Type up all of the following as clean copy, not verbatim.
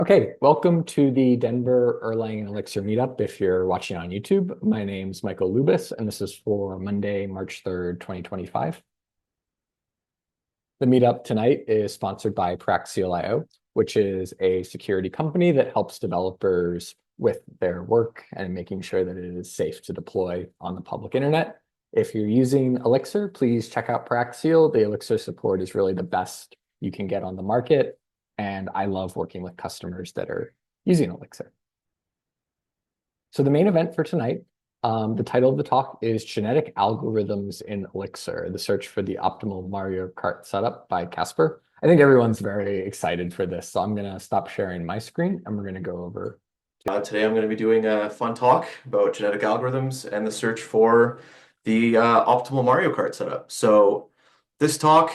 Okay, welcome to the Denver Erlang and Elixir meetup. If you're watching on YouTube, my name's Michael Lubis, and this is for Monday, March 3rd, 2025. The meetup tonight is sponsored by Praxeal.io, which is a security company that helps developers with their work and making sure that it is safe to deploy on the public internet. If you're using Elixir, please check out Praxeal. The Elixir support is really the best you can get on the market, and I love working with customers that are using Elixir. So the main event for tonight, the title of the talk is Genetic Algorithms in Elixir, the search for the optimal Mario Kart setup by Kacper. I think everyone's very excited for this, so I'm going to stop sharing my screen and we're going to go over. Today I'm going to be doing a fun talk about genetic algorithms and the search for the optimal Mario Kart setup. So this talk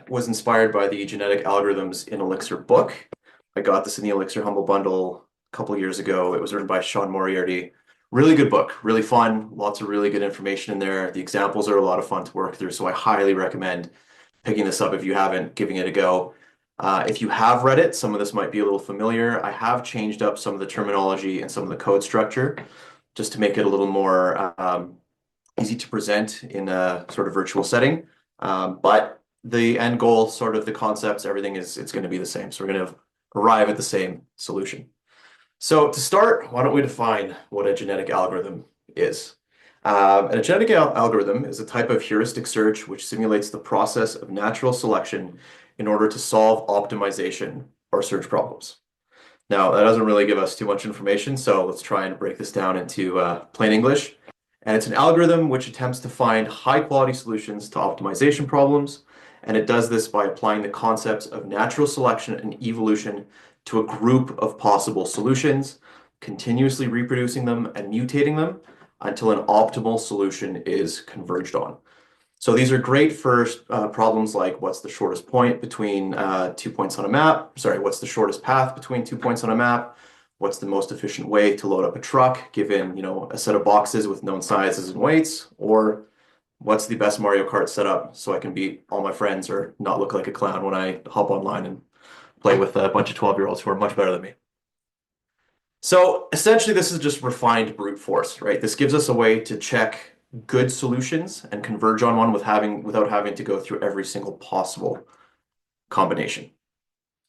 was inspired by the Genetic Algorithms in Elixir book. I got this in the Elixir Humble Bundle a couple of years ago. It was written by Sean Moriarty. Really good book, really fun, lots of really good information in there. The examples are a lot of fun to work through, so I highly recommend picking this up if you haven't, giving it a go. If you have read it, some of this might be a little familiar. I have changed up some of the terminology and some of the code structure just to make it a little more easy to present in a sort of virtual setting. But the end goal, sort of the concepts, everything it's going to be the same. So we're going to arrive at the same solution. So to start, why don't we define what a genetic algorithm is? And a genetic algorithm is a type of heuristic search which simulates the process of natural selection in order to solve optimization or search problems. Now, that doesn't really give us too much information, so let's try and break this down into plain English. And it's an algorithm which attempts to find high-quality solutions to optimization problems, and it does this by applying the concepts of natural selection and evolution to a group of possible solutions, continuously reproducing them and mutating them until an optimal solution is converged on. So these are great for problems like what's the shortest point between 2 points on a map? Sorry, what's the shortest path between 2 points on a map? What's the most efficient way to load up a truck given, a set of boxes with known sizes and weights? Or what's the best Mario Kart setup so I can beat all my friends or not look like a clown when I hop online and play with a bunch of 12-year-olds who are much better than me? So essentially, this is just refined brute force, right? This gives us a way to check good solutions and converge on one without having to go through every single possible combination.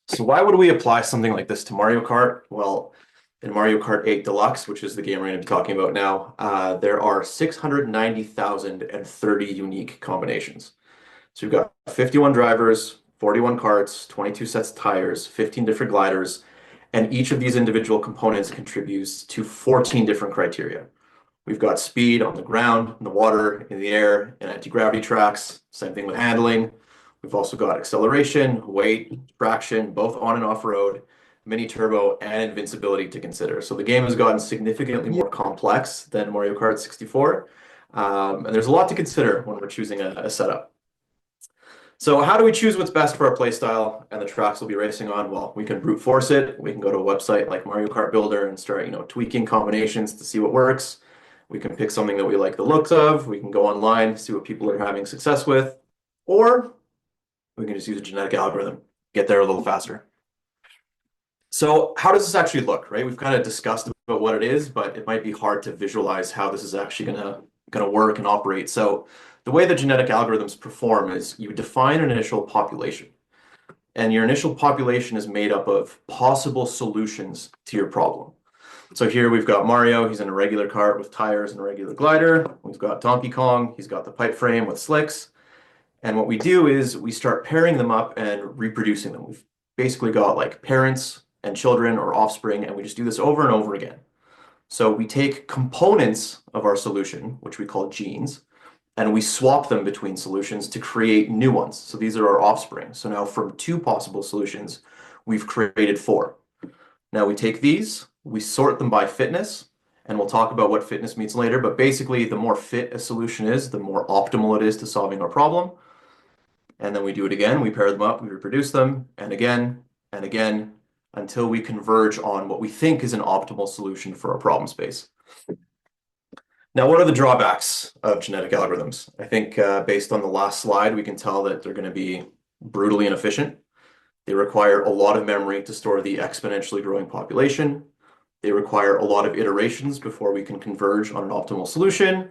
So why would we apply something like this to Mario Kart? Well, in Mario Kart 8 Deluxe, which is the game we're going to be talking about now, there are 690,030 unique combinations. So we've got 51 drivers, 41 carts, 22 sets of tires, 15 different gliders, and each of these individual components contributes to 14 different criteria. We've got speed on the ground, in the water, in the air, and anti-gravity tracks. Same thing with handling. We've also got acceleration, weight, traction, both on and off road, mini turbo, and invincibility to consider. So the game has gotten significantly more complex than Mario Kart 64. And there's a lot to consider when we're choosing a setup. So how do we choose what's best for our playstyle and the tracks we'll be racing on? Well, we can brute force it. We can go to a website like Mario Kart Builder and start, tweaking combinations to see what works. We can pick something that we like the looks of. We can go online, see what people are having success with, or we can just use a genetic algorithm, get there a little faster. So how does this actually look, right? We've kind of discussed about what it is, but it might be hard to visualize how this is actually gonna work and operate. So the way that genetic algorithms perform is you define an initial population, and your initial population is made up of possible solutions to your problem. So here we've got Mario, he's in a regular cart with tires and a regular glider. We've got Donkey Kong, he's got the pipe frame with slicks. And what we do is we start pairing them up and reproducing them. We've basically got like parents and children or offspring, and we just do this over and over again. So we take components of our solution, which we call genes, and we swap them between solutions to create new ones. So these are our offspring. So now from 2 possible solutions, we've created 4. Now we take these, we sort them by fitness, and we'll talk about what fitness means later, but basically the more fit a solution is, the more optimal it is to solving our problem. And then we do it again, we pair them up, we reproduce them, and again, until we converge on what we think is an optimal solution for our problem space. Now, what are the drawbacks of genetic algorithms? I think based on the last slide, we can tell that they're going to be brutally inefficient. They require a lot of memory to store the exponentially growing population. They require a lot of iterations before we can converge on an optimal solution.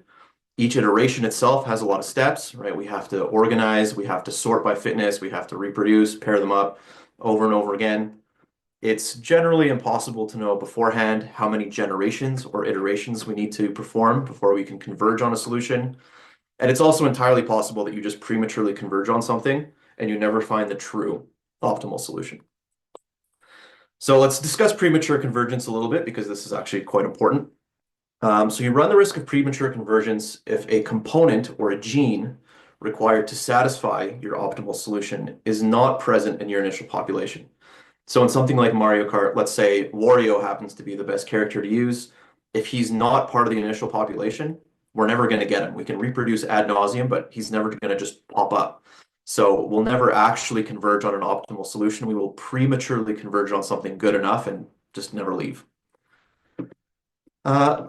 Each iteration itself has a lot of steps, right? We have to organize, we have to sort by fitness, we have to reproduce, pair them up over and over again. It's generally impossible to know beforehand how many generations or iterations we need to perform before we can converge on a solution. And it's also entirely possible that you just prematurely converge on something and you never find the true optimal solution. So let's discuss premature convergence a little bit because this is actually quite important. So you run the risk of premature convergence if a component or a gene required to satisfy your optimal solution is not present in your initial population. So in something like Mario Kart, let's say Wario happens to be the best character to use. If he's not part of the initial population, we're never going to get him. We can reproduce ad nauseum, but he's never going to just pop up. So we'll never actually converge on an optimal solution. We will prematurely converge on something good enough and just never leave.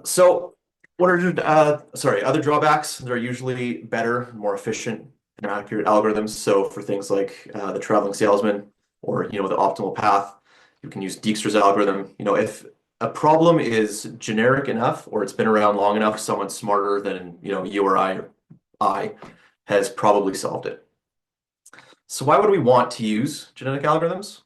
So what are other drawbacks? They're usually better, more efficient, and accurate algorithms. So for things like the traveling salesman or the optimal path, you can use Dijkstra's algorithm. If a problem is generic enough or it's been around long enough, someone smarter than you or I has probably solved it. So why would we want to use genetic algorithms?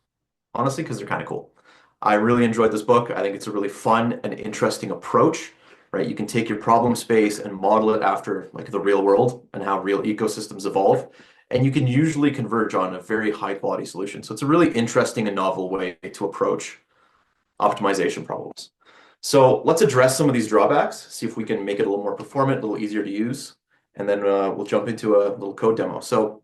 Honestly, because they're kind of cool. I really enjoyed this book. I think it's a really fun and interesting approach, right? You can take your problem space and model it after like the real world and how real ecosystems evolve. And you can usually converge on a very high quality solution. So it's a really interesting and novel way to approach optimization problems. So let's address some of these drawbacks, see if we can make it a little more performant, a little easier to use, and then we'll jump into a little code demo. So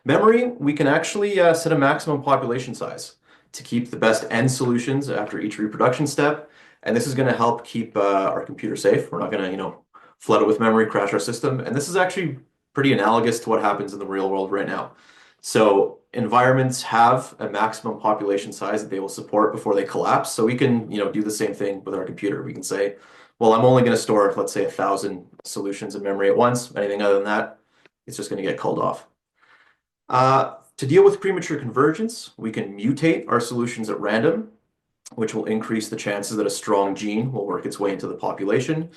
memory, we can actually set a maximum population size to keep the best end solutions after each reproduction step. And this is going to help keep our computer safe. We're not going to, flood it with memory, crash our system. And this is actually pretty analogous to what happens in the real world right now. So environments have a maximum population size that they will support before they collapse. So we can, do the same thing with our computer. We can say, well, I'm only going to store, let's say, 1,000 solutions in memory at once. Anything other than that, it's just going to get called off. To deal with premature convergence, we can mutate our solutions at random, which will increase the chances that a strong gene will work its way into the population.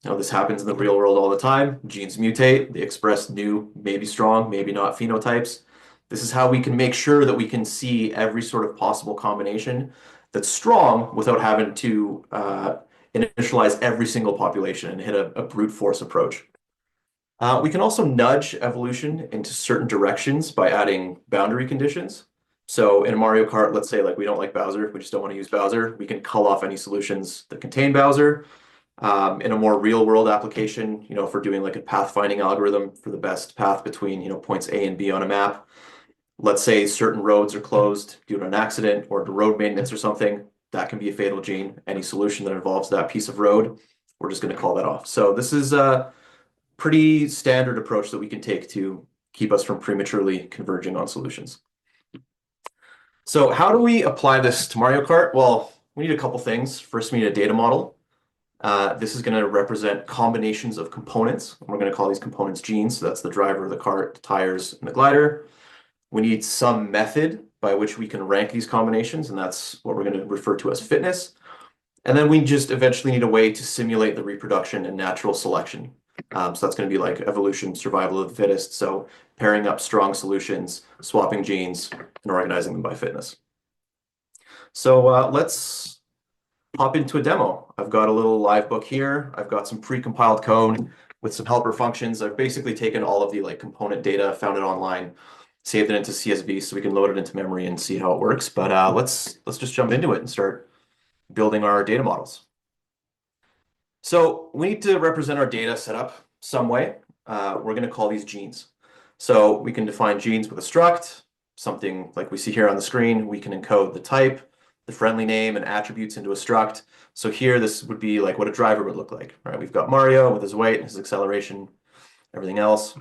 Now, this happens in the real world all the time. Genes mutate, they express new, maybe strong, maybe not phenotypes. This is how we can make sure that we can see every sort of possible combination that's strong without having to initialize every single population and hit a brute force approach. We can also nudge evolution into certain directions by adding boundary conditions. So in a Mario Kart, let's say like we don't like Bowser, we just don't want to use Bowser. We can cull off any solutions that contain Bowser. In a more real world application, if we're doing like a pathfinding algorithm for the best path between, points A and B on a map, let's say certain roads are closed due to an accident or to road maintenance or something, that can be a fatal gene. Any solution that involves that piece of road, we're just going to call that off. So this is pretty standard approach that we can take to keep us from prematurely converging on solutions. So how do we apply this to Mario Kart? Well, we need a couple things. First, we need a data model. This is going to represent combinations of components. We're going to call these components genes. So that's the driver, the cart, the tires, and the glider. We need some method by which we can rank these combinations, and that's what we're going to refer to as fitness. And then we just eventually need a way to simulate the reproduction and natural selection. So that's going to be like evolution, survival of the fittest. So pairing up strong solutions, swapping genes, and organizing them by fitness. So let's hop into a demo. I've got a little live book here. I've got some pre-compiled code with some helper functions. I've basically taken all of the component data, found it online, saved it into CSV so we can load it into memory and see how it works. But let's just jump into it and start building our data models. So we need to represent our data set up some way. We're going to call these genes. So we can define genes with a struct, something like we see here on the screen. We can encode the type, the friendly name, and attributes into a struct. So here, this would be like what a driver would look like, right? We've got Mario with his weight, his acceleration, everything else.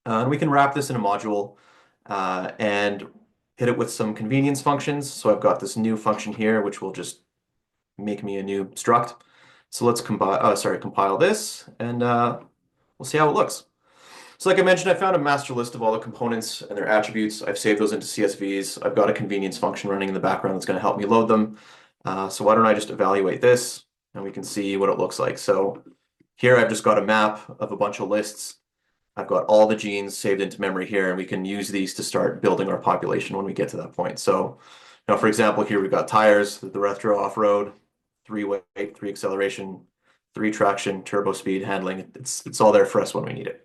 And we can wrap this in a module and hit it with some convenience functions. So I've got this new function here, which will just make me a new struct. So let's compile this, and we'll see how it looks. So like I mentioned, I found a master list of all the components and their attributes. I've saved those into CSVs. I've got a convenience function running in the background that's going to help me load them. So why don't I just evaluate this and we can see what it looks like. So here I've just got a map of a bunch of lists. I've got all the genes saved into memory here, and we can use these to start building our population when we get to that point. So, for example, here we've got tires, the retro off-road, 3-weight, 3 acceleration, 3 traction, turbo speed, handling. It's all there for us when we need it.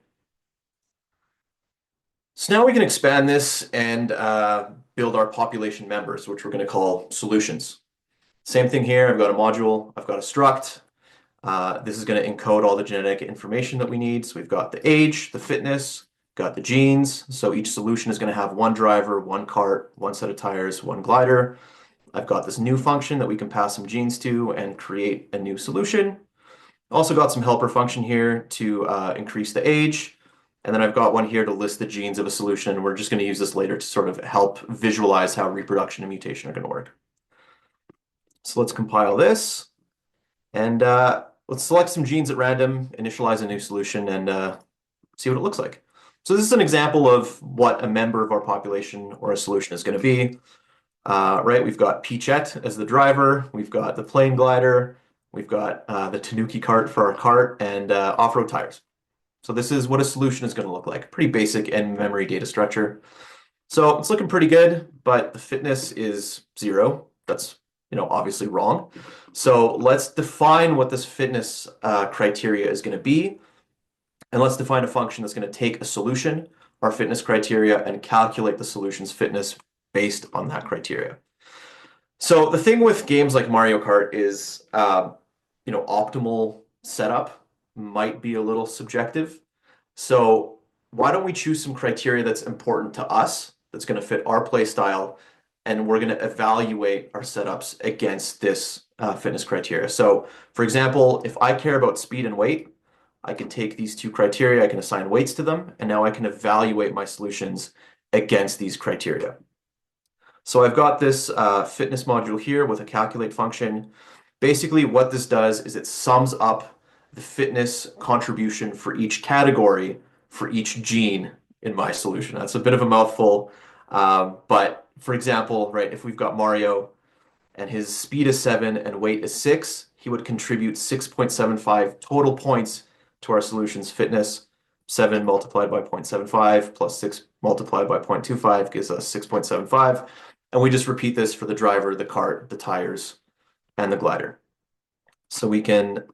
So now we can expand this and build our population members, which we're going to call solutions. Same thing here. I've got a module. I've got a struct. This is going to encode all the genetic information that we need. So we've got the age, the fitness, got the genes. So each solution is going to have one driver, one cart, one set of tires, one glider. I've got this new function that we can pass some genes to and create a new solution. Also got some helper function here to increase the age. And then I've got one here to list the genes of a solution. We're just going to use this later to sort of help visualize how reproduction and mutation are going to work. So let's compile this. And let's select some genes at random, initialize a new solution, and see what it looks like. So this is an example of what a member of our population or a solution is going to be. Right, we've got Peachette as the driver, we've got the plane glider, we've got the Tanuki cart for our cart, and off-road tires. So this is what a solution is going to look like. Pretty basic in-memory data structure. So it's looking pretty good, but the fitness is 0. That's obviously wrong. So let's define what this fitness criteria is going to be. And let's define a function that's going to take a solution, our fitness criteria, and calculate the solution's fitness based on that criteria. So the thing with games like Mario Kart is, optimal setup might be a little subjective. So why don't we choose some criteria that's important to us, that's going to fit our play style, and we're going to evaluate our setups against this fitness criteria. So for example, if I care about speed and weight, I can take these 2 criteria, I can assign weights to them, and now I can evaluate my solutions against these criteria. So I've got this fitness module here with a calculate function. Basically what this does is it sums up the fitness contribution for each category for each gene in my solution. That's a bit of a mouthful, but for example, right, if we've got Mario and his speed is 7 and weight is 6, he would contribute 6.75 total points to our solution's fitness. 7 multiplied by 0.75 plus 6 multiplied by 0.25 gives us 6.75. And we just repeat this for the driver, the cart, the tires, and the glider. So we can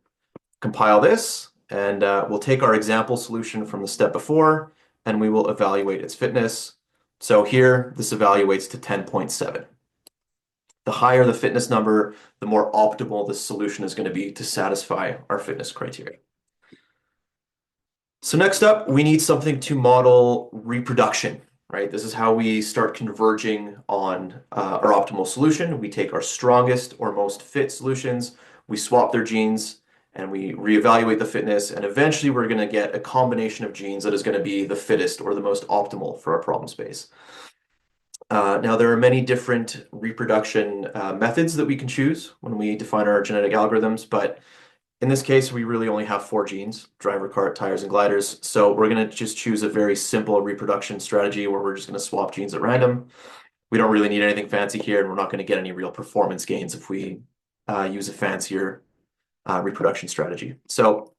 compile this, and we'll take our example solution from the step before, and we will evaluate its fitness. So here, this evaluates to 10.7. The higher the fitness number, the more optimal this solution is going to be to satisfy our fitness criteria. So next up, we need something to model reproduction, right? This is how we start converging on our optimal solution. We take our strongest or most fit solutions, we swap their genes, and we reevaluate the fitness, and eventually we're going to get a combination of genes that is going to be the fittest or the most optimal for our problem space. Now, there are many different reproduction methods that we can choose when we define our genetic algorithms, but in this case, we really only have 4 genes, driver, cart, tires, and gliders. So we're going to just choose a very simple reproduction strategy where we're just going to swap genes at random. We don't really need anything fancy here, and we're not going to get any real performance gains if we use a fancier reproduction strategy. So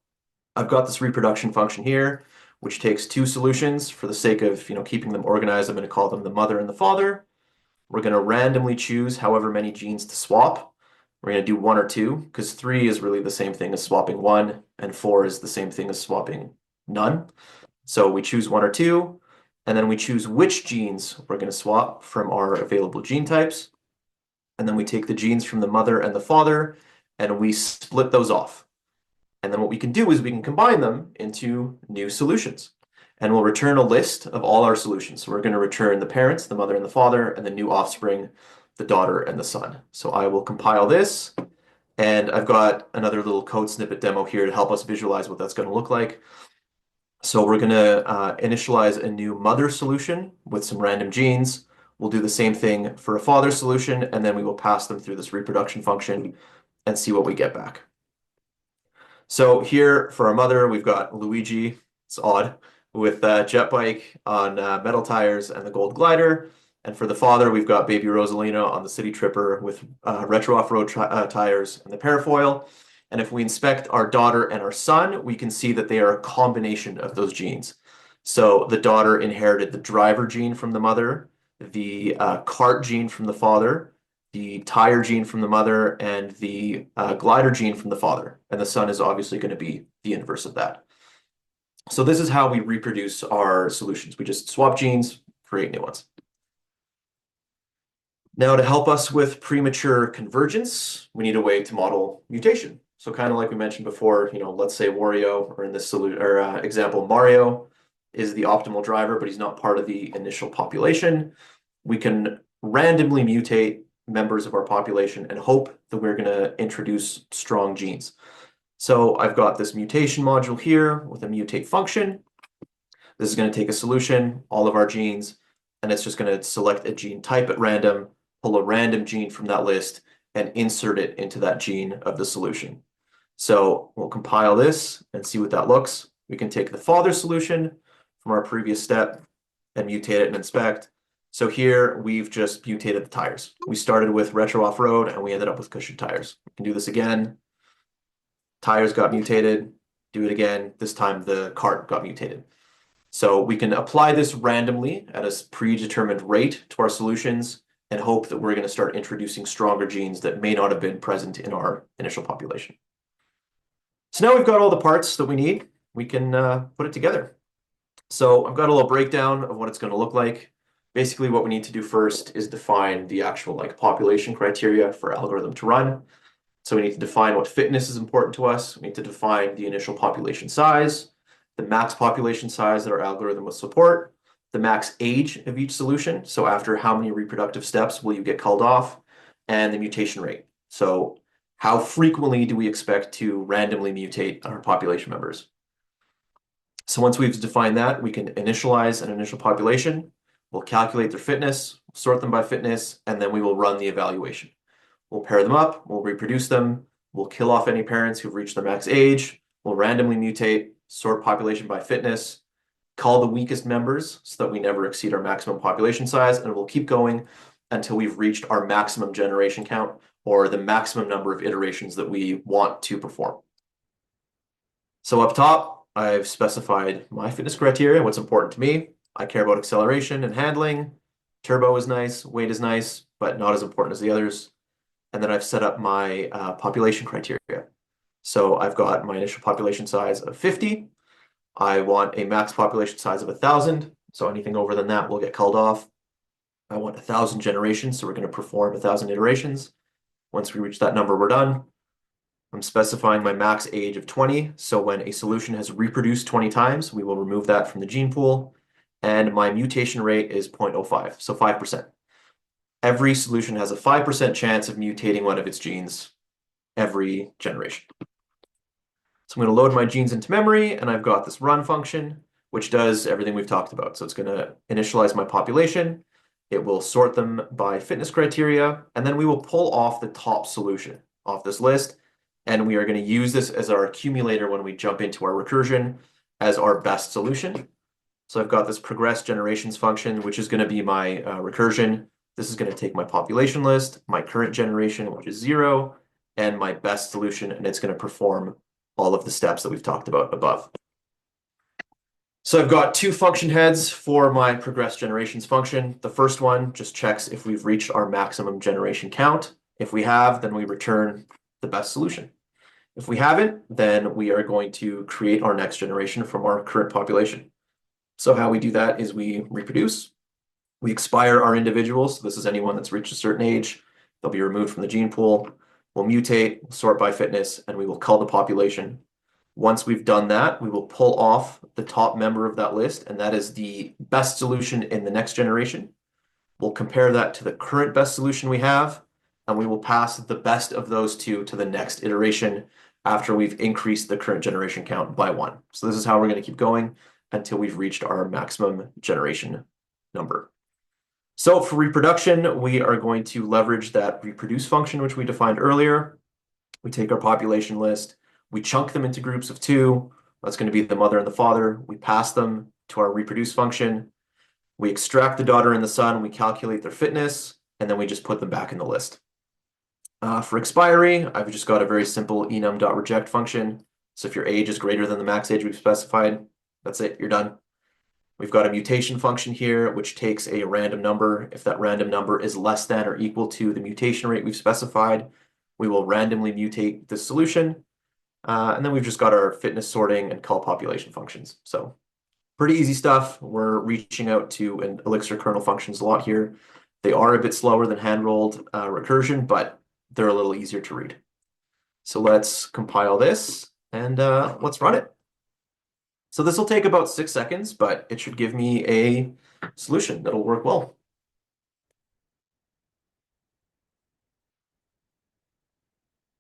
I've got this reproduction function here, which takes 2 solutions. For the sake of keeping them organized, I'm going to call them the mother and the father. We're going to randomly choose however many genes to swap. We're going to do 1 or 2 because 3 is really the same thing as swapping 1, and 4 is the same thing as swapping none. So we choose 1 or 2, and then we choose which genes we're going to swap from our available gene types. And then we take the genes from the mother and the father, and we split those off. And then what we can do is we can combine them into new solutions. And we'll return a list of all our solutions. So we're going to return the parents, the mother and the father, and the new offspring, the daughter and the son. So I will compile this, and I've got another little code snippet demo here to help us visualize what that's going to look like. So we're going to initialize a new mother solution with some random genes. We'll do the same thing for a father solution, and then we will pass them through this reproduction function and see what we get back. So here for our mother, we've got Luigi. It's odd. with jet bike on metal tires and the gold glider. And for the father, we've got baby Rosalina on the city tripper with retro off-road tires and the parafoil. And if we inspect our daughter and our son, we can see that they are a combination of those genes. So the daughter inherited the driver gene from the mother, the kart gene from the father, the tire gene from the mother, and the glider gene from the father. And the son is obviously going to be the inverse of that. So this is how we reproduce our solutions. We just swap genes, create new ones. Now, to help us with premature convergence, we need a way to model mutation. So kind of like we mentioned before, let's say Wario, or in this example, Mario is the optimal driver, but he's not part of the initial population. We can randomly mutate members of our population and hope that we're going to introduce strong genes. So I've got this mutation module here with a mutate function. This is going to take a solution, all of our genes, and it's just going to select a gene type at random, pull a random gene from that list, and insert it into that gene of the solution. So we'll compile this and see what that looks. We can take the father solution from our previous step and mutate it and inspect. So here we've just mutated the tires. We started with retro off-road and we ended up with cushion tires. We can do this again. Tires got mutated, do it again. This time the kart got mutated. So we can apply this randomly at a predetermined rate to our solutions and hope that we're going to start introducing stronger genes that may not have been present in our initial population. So now we've got all the parts that we need. We can put it together. So I've got a little breakdown of what it's going to look like. Basically, what we need to do first is define the actual population criteria for algorithm to run. So we need to define what fitness is important to us. We need to define the initial population size, the max population size that our algorithm will support, the max age of each solution. So after how many reproductive steps will you get called off, and the mutation rate. So how frequently do we expect to randomly mutate our population members? So once we've defined that, we can initialize an initial population. We'll calculate their fitness, sort them by fitness, and then we will run the evaluation. We'll pair them up, we'll reproduce them, we'll kill off any parents who've reached their max age, we'll randomly mutate, sort population by fitness, call the weakest members so that we never exceed our maximum population size, and we'll keep going until we've reached our maximum generation count, or the maximum number of iterations that we want to perform. So up top, I've specified my fitness criteria, what's important to me. I care about acceleration and handling. Turbo is nice, weight is nice, but not as important as the others. And then I've set up my population criteria. So I've got my initial population size of 50. I want a max population size of 1,000. So anything over than that will get called off. I want 1,000 generations, so we're going to perform 1,000 iterations. Once we reach that number, we're done. I'm specifying my max age of 20. So when a solution has reproduced 20 times, we will remove that from the gene pool. And my mutation rate is 0.05, so 5%. Every solution has a 5% chance of mutating one of its genes every generation. So I'm going to load my genes into memory, and I've got this run function, which does everything we've talked about. So it's going to initialize my population. It will sort them by fitness criteria, and then we will pull off the top solution off this list. And we are going to use this as our accumulator when we jump into our recursion as our best solution. So I've got this progress generations function, which is going to be my recursion. This is going to take my population list, my current generation, which is 0, and my best solution, and it's going to perform all of the steps that we've talked about above. So I've got two function heads for my progress generations function. The first one just checks if we've reached our maximum generation count. If we have, then we return the best solution. If we haven't, then we are going to create our next generation from our current population. So how we do that is we reproduce, we expire our individuals. So this is anyone that's reached a certain age. They'll be removed from the gene pool. We'll mutate, sort by fitness, and we will cull the population. Once we've done that, we will pull off the top member of that list, and that is the best solution in the next generation. We'll compare that to the current best solution we have, and we will pass the best of those two to the next iteration after we've increased the current generation count by 1. So this is how we're going to keep going until we've reached our maximum generation number. So for reproduction, we are going to leverage that reproduce function, which we defined earlier. We take our population list, we chunk them into groups of 2. That's going to be the mother and the father. We pass them to our reproduce function. We extract the daughter and the son, we calculate their fitness, and then we just put them back in the list. For expiry, I've just got a very simple enum.reject function. So if your age is greater than the max age we've specified, that's it, you're done. We've got a mutation function here, which takes a random number. If that random number is less than or equal to the mutation rate we've specified, we will randomly mutate the solution. And then we've just got our fitness sorting and cull population functions. So pretty easy stuff. We're reaching out to an Elixir kernel functions a lot here. They are a bit slower than hand-rolled recursion, but they're a little easier to read. So let's compile this and let's run it. So this will take about 6 seconds, but it should give me a solution that'll work well.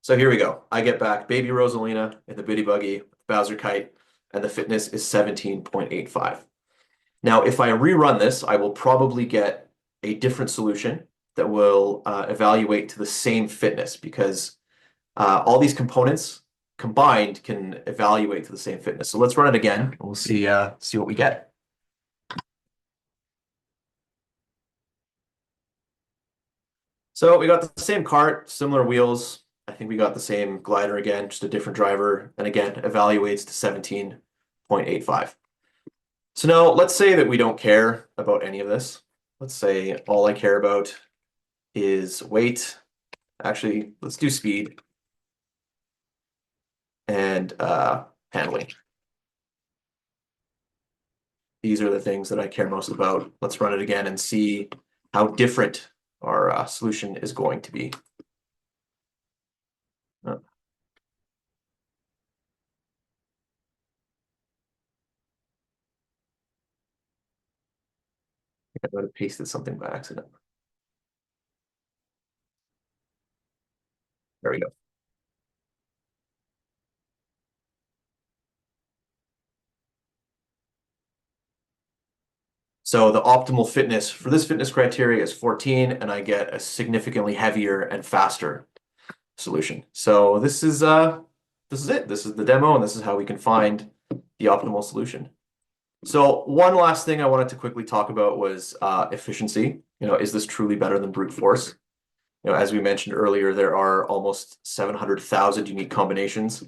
So here we go. I get back baby Rosalina in the Biddy Buggy, Bowser Kite, and the fitness is 17.85. Now, if I rerun this, I will probably get a different solution that will evaluate to the same fitness because all these components combined can evaluate to the same fitness. So let's run it again. And we'll see what we get. So we got the same cart, similar wheels. I think we got the same glider again, just a different driver. And again, evaluates to 17.85. So now let's say that we don't care about any of this. Let's say all I care about is weight. Actually, let's do speed and handling. These are the things that I care most about. Let's run it again and see how different our solution is going to be. I might have pasted something by accident. There we go. So the optimal fitness for this fitness criteria is 14, and I get a significantly heavier and faster solution. So this is it. This is the demo, and this is how we can find the optimal solution. So one last thing I wanted to quickly talk about was efficiency. Is this truly better than brute force? As we mentioned earlier, there are almost 700,000 unique combinations.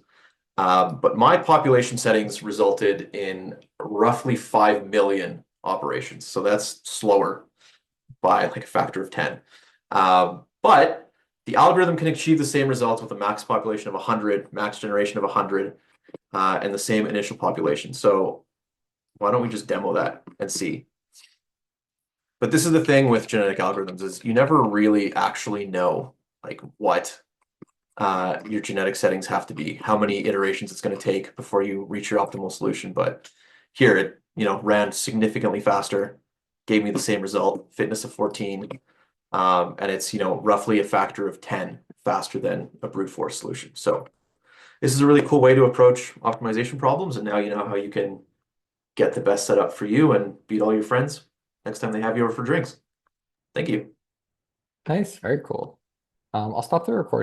But my population settings resulted in roughly 5 million operations. So that's slower by like a factor of 10. But the algorithm can achieve the same results with a max population of 100, max generation of 100, and the same initial population. So why don't we just demo that and see? But this is the thing with genetic algorithms is you never really actually know like what your genetic settings have to be, how many iterations it's going to take before you reach your optimal solution. But here it, ran significantly faster, gave me the same result, fitness of 14, and it's, roughly a factor of 10 faster than a brute force solution. So this is a really cool way to approach optimization problems. And now you know how you can get the best setup for you and beat all your friends next time they have you over for drinks. Thank you. Nice, very cool. I'll stop the recording.